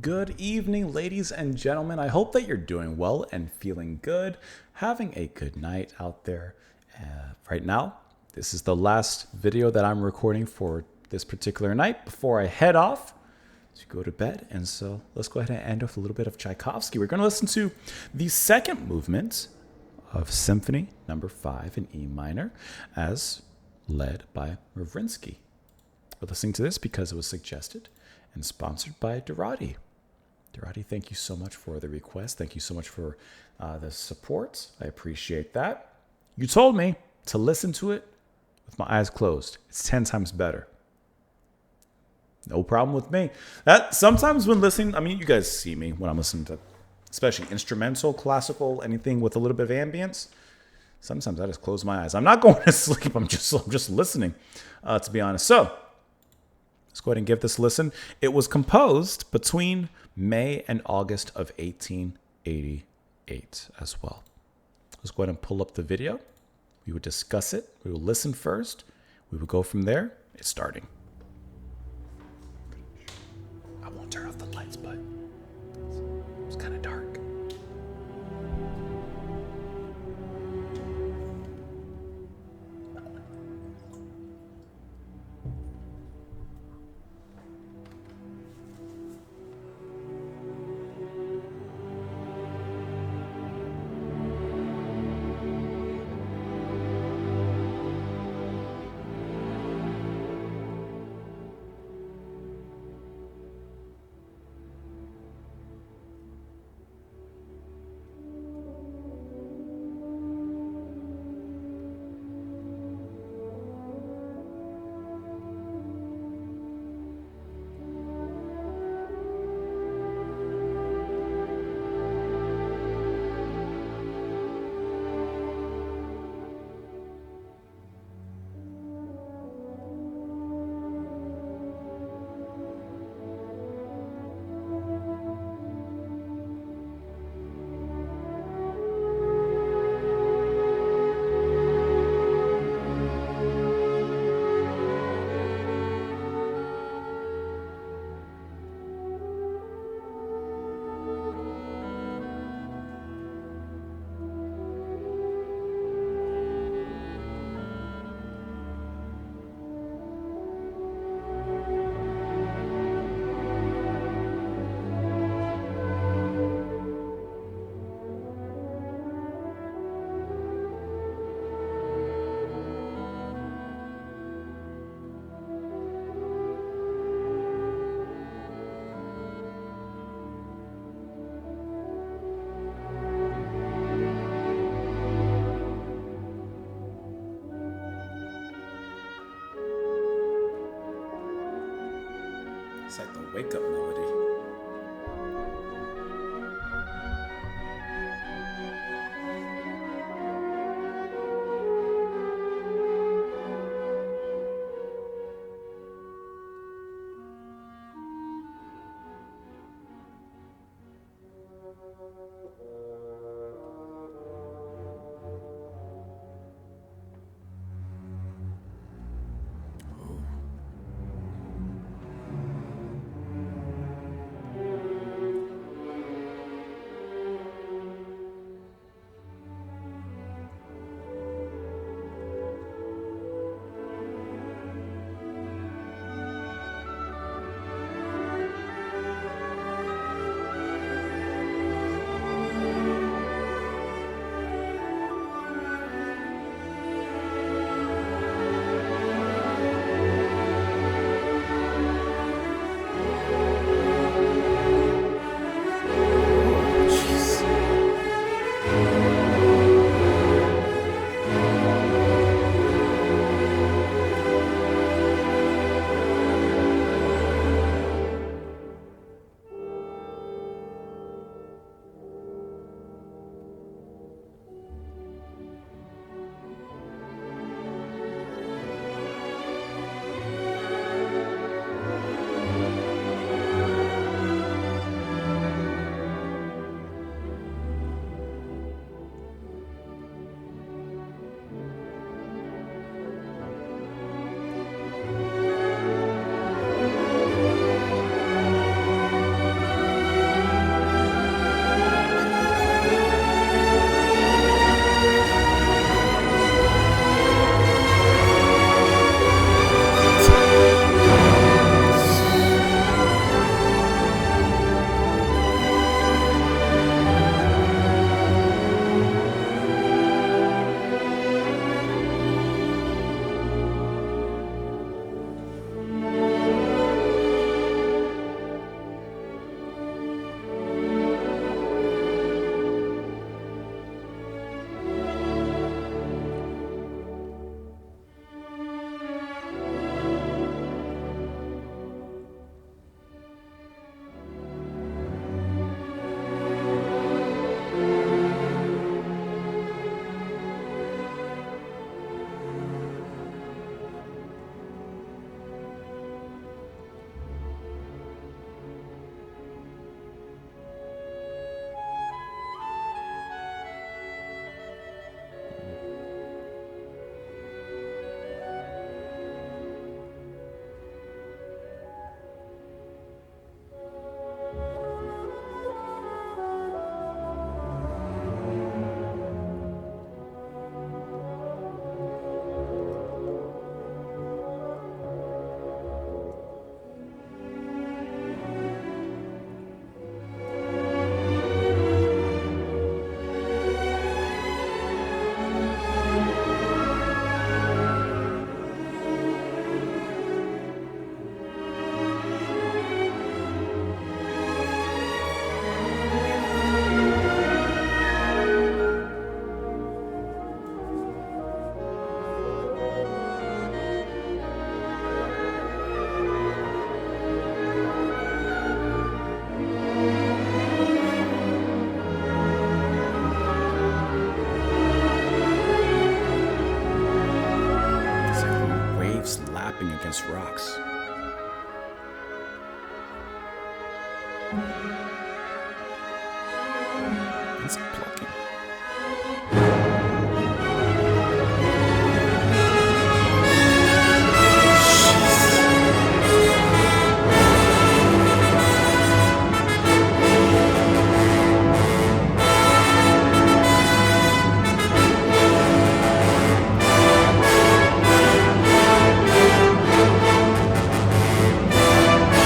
Good evening, ladies and gentlemen. I hope that you're doing well and feeling good, having a good night out there. Right now, this is the last video that I'm recording for this particular night before I head off to go to bed. And so let's go ahead and end with a little bit of Tchaikovsky. We're going to listen to the second movement of Symphony No. 5 in E minor, as led by Mavrinsky. We're listening to this because it was suggested and sponsored by Durati. Durati, thank you so much for the request. Thank you so much for the support. I appreciate that. You told me to listen to it with my eyes closed. It's 10 times better. No problem with me. That sometimes when listening, I mean, you guys see me when I'm listening to, especially instrumental, classical, anything with a little bit of ambience. Sometimes I just close my eyes. I'm not going to sleep. I'm just listening, to be honest. So let's go ahead and give this a listen. It was composed between May and August of 1888 as well. Let's go ahead and pull up the video. We would discuss it. We will listen first. We will go from there. It's starting. I won't turn off the lights, but it's kind of dark. It's like the wake up melody. It's plucking.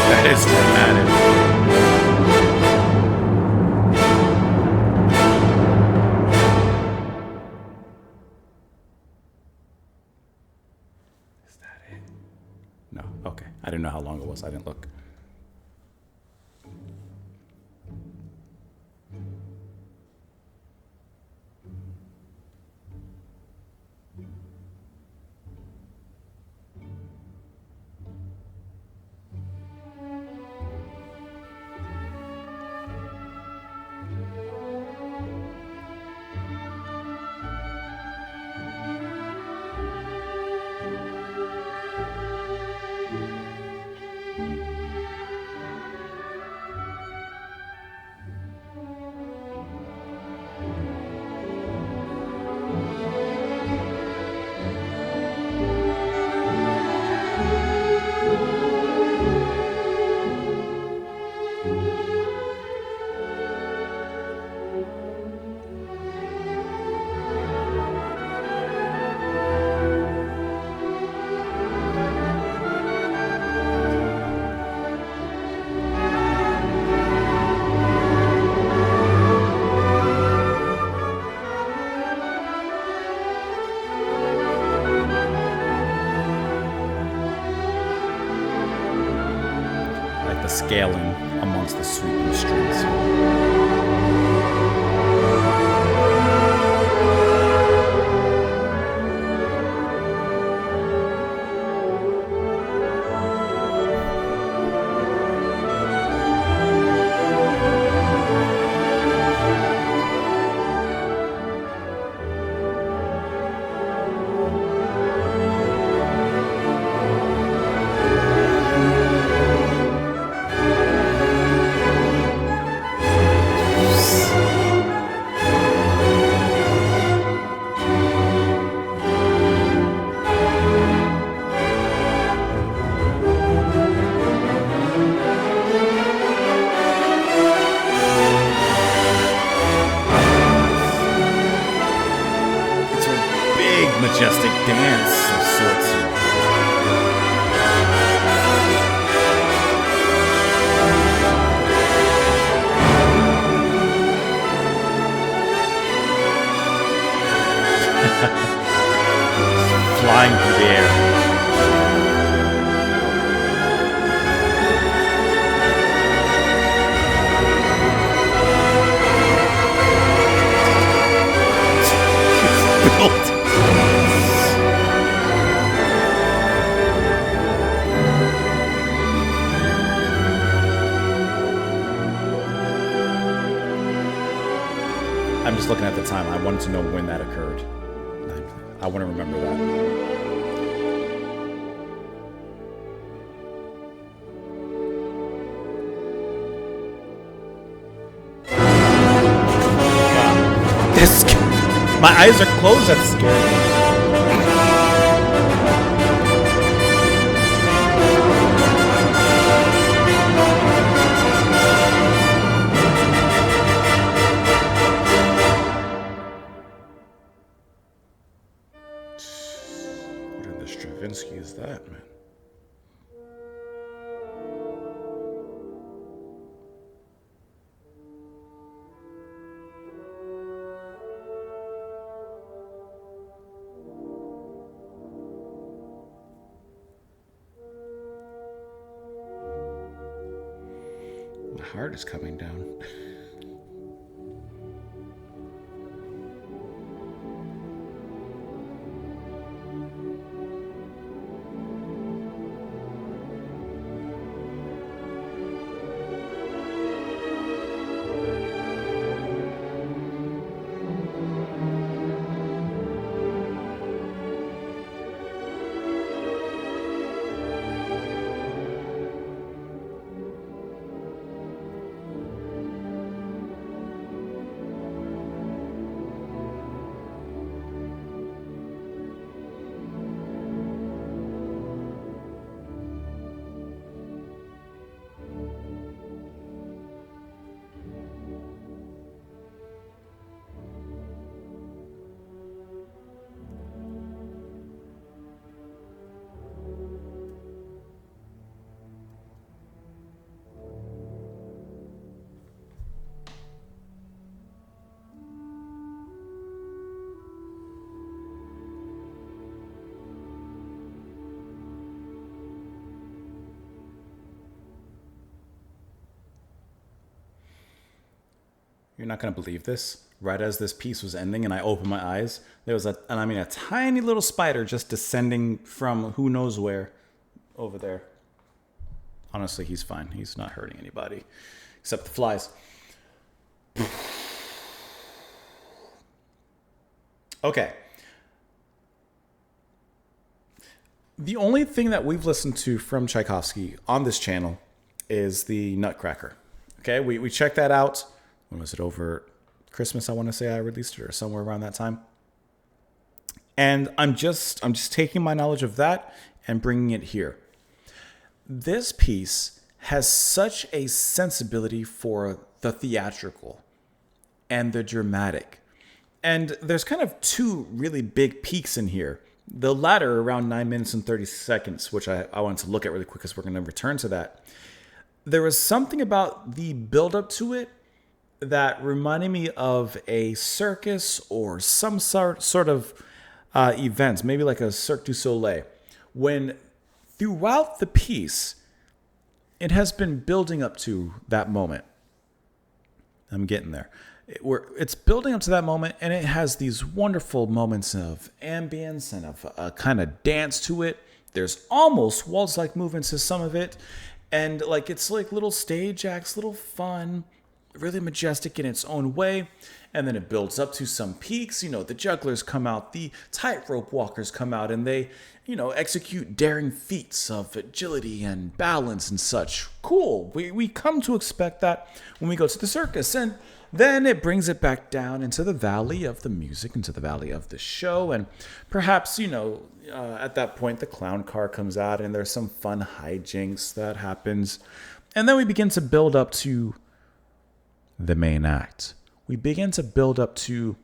That is dramatic. Is that it? No. Okay. I didn't know how long it was. I didn't look. The scaling amongst the sweeping strings. Majestic dance of sorts. Flying through the air. Built. I'm just looking at the time. I wanted to know when that occurred. I want to remember that. Wow. This, my eyes are closed. That's scary. Stravinsky is that, man? My heart is coming down. You're not going to believe this. Right as this piece was ending and I opened my eyes, there was a tiny little spider just descending from who knows where over there. Honestly, he's fine. He's not hurting anybody except the flies. Okay. The only thing that we've listened to from Tchaikovsky on this channel is the Nutcracker. Okay, we checked that out. When was it? Over Christmas, I want to say I released it, or somewhere around that time. And I'm just taking my knowledge of that and bringing it here. This piece has such a sensibility for the theatrical and the dramatic. And there's kind of two really big peaks in here. The latter around 9 minutes and 30 seconds, which I wanted to look at really quick because we're going to return to that. There was something about the build-up to it that reminded me of a circus or some sort of events, maybe like a Cirque du Soleil, when throughout the piece, it has been building up to that moment. I'm getting there. It's building up to that moment, and it has these wonderful moments of ambience and of a kind of dance to it. There's almost waltz-like movements to some of it, and like it's like little stage acts, little fun, really majestic in its own way. And then it builds up to some peaks. You know, the jugglers come out, the tightrope walkers come out, and they, you know, execute daring feats of agility and balance and such. Cool. We come to expect that when we go to the circus. And then it brings it back down into the valley of the music, into the valley of the show. And perhaps, you know, at that point, the clown car comes out and there's some fun hijinks that happens. And then we begin to build up to the main act. We begin to build up to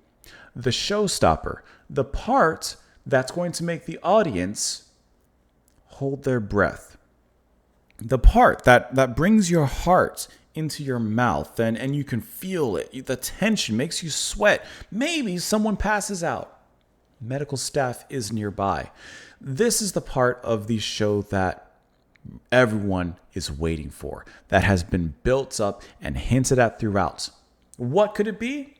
the showstopper, the part that's going to make the audience hold their breath. The part that brings your heart into your mouth and you can feel it. The tension makes you sweat. Maybe someone passes out. Medical staff is nearby. This is the part of the show that everyone is waiting for, that has been built up and hinted at throughout. What could it be?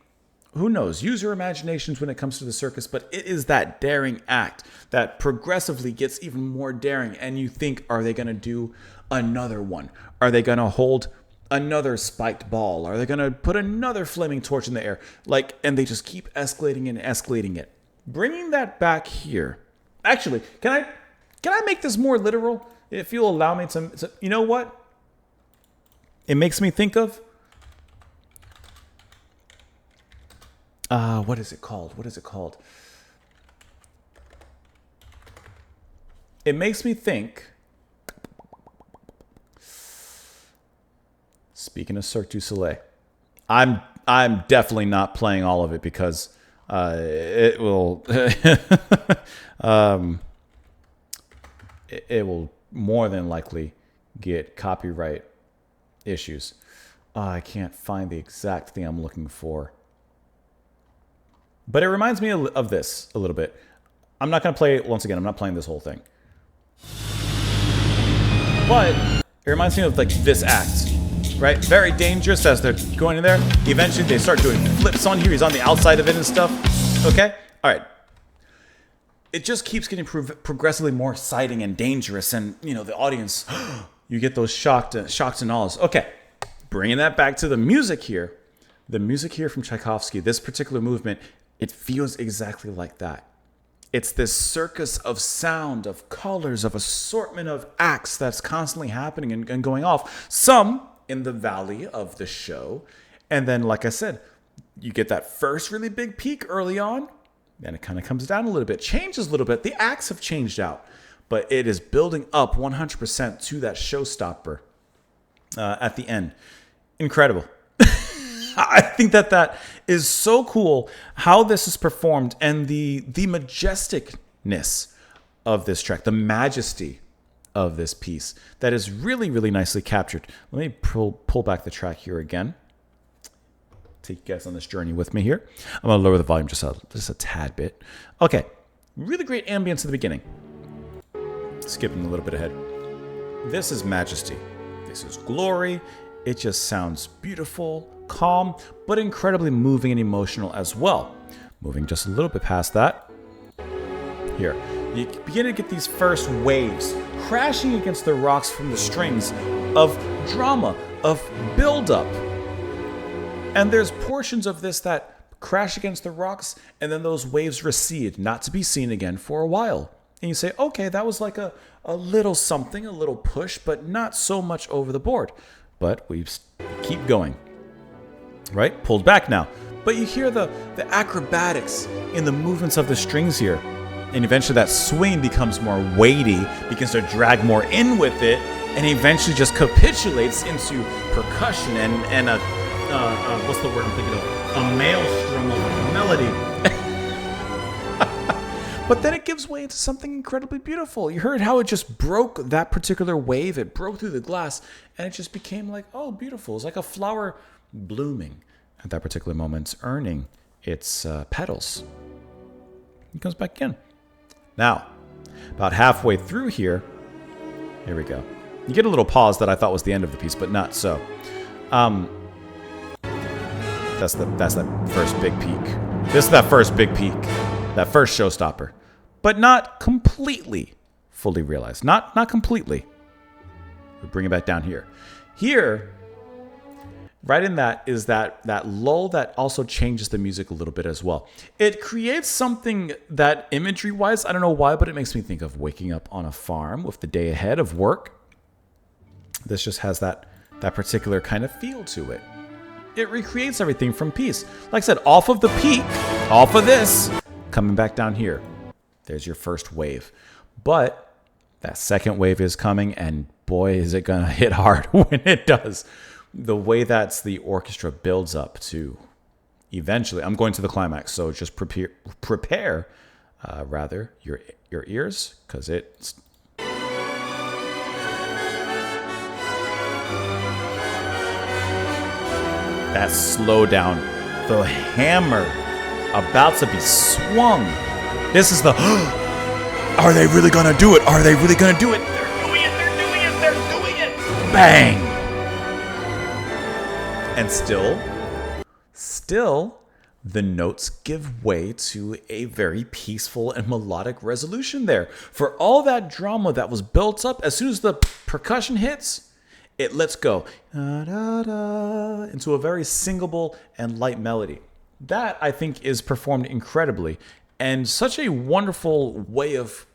Who knows? Use your imaginations when it comes to the circus, but it is that daring act that progressively gets even more daring, and you think, are they going to do another one? Are they going to hold another spiked ball? Are they going to put another flaming torch in the air? And they just keep escalating and escalating it. Bringing that back here. Actually, can I make this more literal? If you'll allow me to, you know what? It makes me think of, what is it called? It makes me think, speaking of Cirque du Soleil, I'm definitely not playing all of it because it will it will more than likely get copyright issues. I can't find the exact thing I'm looking for. But it reminds me of this a little bit. I'm not going to play it once again. I'm not playing this whole thing. But it reminds me of like this act, right? Very dangerous as they're going in there. Eventually they start doing flips on here. He's on the outside of it and stuff. Okay? All right. It just keeps getting progressively more exciting and dangerous. And, you know, the audience, you get those shocks and awes. Okay. Bringing that back to the music here. The music here from Tchaikovsky, this particular movement, it feels exactly like that. It's this circus of sound, of colors, of assortment of acts that's constantly happening and going off. Some in the valley of the show. And then, like I said, you get that first really big peak early on. And it kind of comes down a little bit, changes a little bit. The acts have changed out. But it is building up 100% to that showstopper at the end. Incredible. I think that is so cool how this is performed and the majesticness of this track, the majesty of this piece that is really, really nicely captured. Let me pull back the track here again. Take you guys on this journey with me here. I'm going to lower the volume just a tad bit. Okay, really great ambience at the beginning. Skipping a little bit ahead. This is majesty. This is glory. it just sounds beautiful, calm, but incredibly moving and emotional as well. Moving just a little bit past that. Here, you begin to get these first waves crashing against the rocks from the strings of drama, of buildup. And there's portions of this that crash against the rocks, and then those waves recede, not to be seen again for a while. And you say, okay, that was like a little something, a little push, but not so much over the board. But we keep going, right? Pulled back now. But you hear the acrobatics in the movements of the strings here. And eventually that swing becomes more weighty, begins to drag more in with it, and eventually just capitulates into percussion and a, what's the word I'm thinking of? A maelstrom of melody. But then it gives way to something incredibly beautiful. You heard how it just broke that particular wave. It broke through the glass, and it just became like, oh, beautiful. It's like a flower blooming at that particular moment, earning its petals. It comes back in. Now, about halfway through here we go. You get a little pause that I thought was the end of the piece, but not so. That's that first big peak. This is that first big peak, that first showstopper, but not completely fully realized. Not completely. We bring it back down here. Here, right in that is that lull that also changes the music a little bit as well. It creates something that imagery-wise, I don't know why, but it makes me think of waking up on a farm with the day ahead of work. This just has that particular kind of feel to it. It recreates everything from peace. Like I said, off of the peak, off of this, coming back down here. There's your first wave. But that second wave is coming, and boy, is it going to hit hard when it does. The way that the orchestra builds up to eventually, I'm going to the climax, so just prepare rather your ears, because it's that slow down, the hammer about to be swung. This is the are they really gonna do it? Are they really gonna do it? They're doing it, they're doing it, they're doing it. Bang! And still, the notes give way to a very peaceful and melodic resolution there. For all that drama that was built up, as soon as the percussion hits, it lets go into a very singable and light melody. That, I think, is performed incredibly, and such a wonderful way of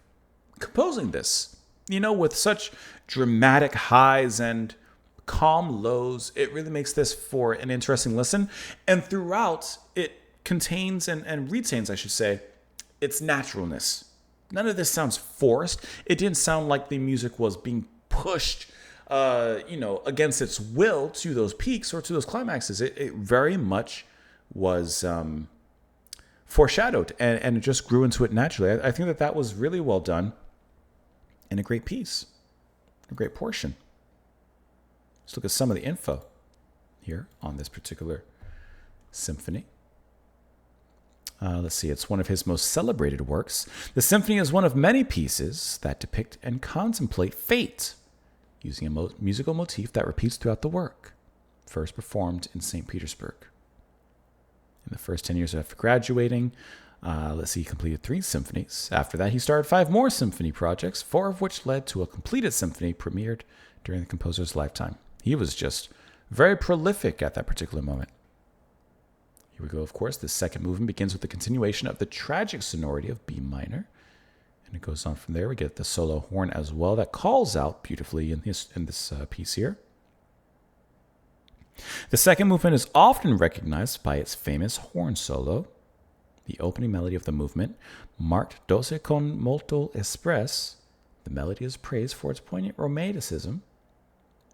composing this. You know, with such dramatic highs and calm lows, it really makes this for an interesting listen. And throughout, it contains and retains, I should say, its naturalness. None of this sounds forced. It didn't sound like the music was being pushed against its will to those peaks or to those climaxes. It very much was foreshadowed and it just grew into it naturally. I think that was really well done and a great piece, a great portion. Let's look at some of the info here on this particular symphony. Let's see, it's one of his most celebrated works. The symphony is one of many pieces that depict and contemplate fate, using a musical motif that repeats throughout the work. First performed in St. Petersburg. In the first 10 years after graduating, he completed 3 symphonies. After that, he started 5 more symphony projects, 4 of which led to a completed symphony premiered during the composer's lifetime. He was just very prolific at that particular moment. Here we go, of course. The second movement begins with the continuation of the tragic sonority of B minor. And it goes on from there. We get the solo horn as well that calls out beautifully in this piece here. The second movement is often recognized by its famous horn solo. The opening melody of the movement, marked doce con molto espress, the melody is praised for its poignant romanticism,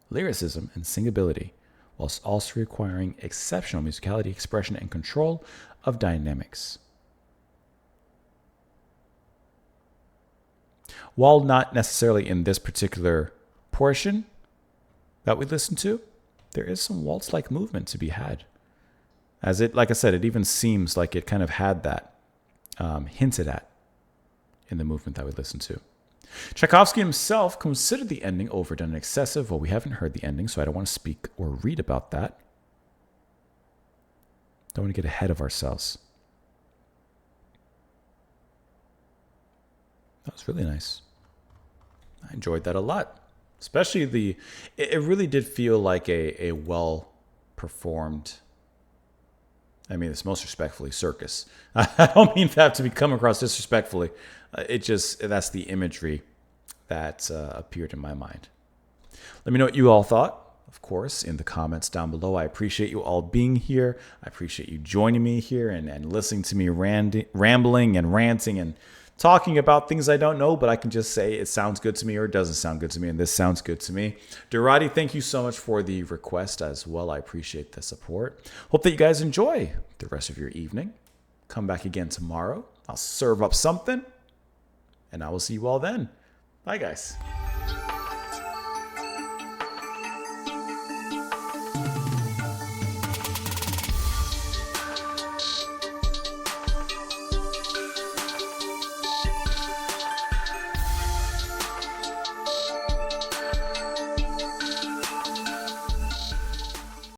lyricism, and singability, whilst also requiring exceptional musicality, expression, and control of dynamics. While not necessarily in this particular portion that we listened to, there is some waltz-like movement to be had. As it, like I said, it even seems like it kind of had that hinted at in the movement that we listened to. Tchaikovsky himself considered the ending overdone and excessive. Well, we haven't heard the ending, so I don't want to speak or read about that. Don't want to get ahead of ourselves. That was really nice. I enjoyed that a lot. Especially it really did feel like a well-performed, I mean, it's most respectfully circus. I don't mean that to come across disrespectfully. That's the imagery that appeared in my mind. Let me know what you all thought, of course, in the comments down below. I appreciate you all being here. I appreciate you joining me here and listening to me rambling and ranting and talking about things I don't know, but I can just say it sounds good to me or it doesn't sound good to me, and this sounds good to me. Durati, thank you so much for the request as well. I appreciate the support. Hope that you guys enjoy the rest of your evening. Come back again tomorrow. I'll serve up something, and I will see you all then. Bye, guys.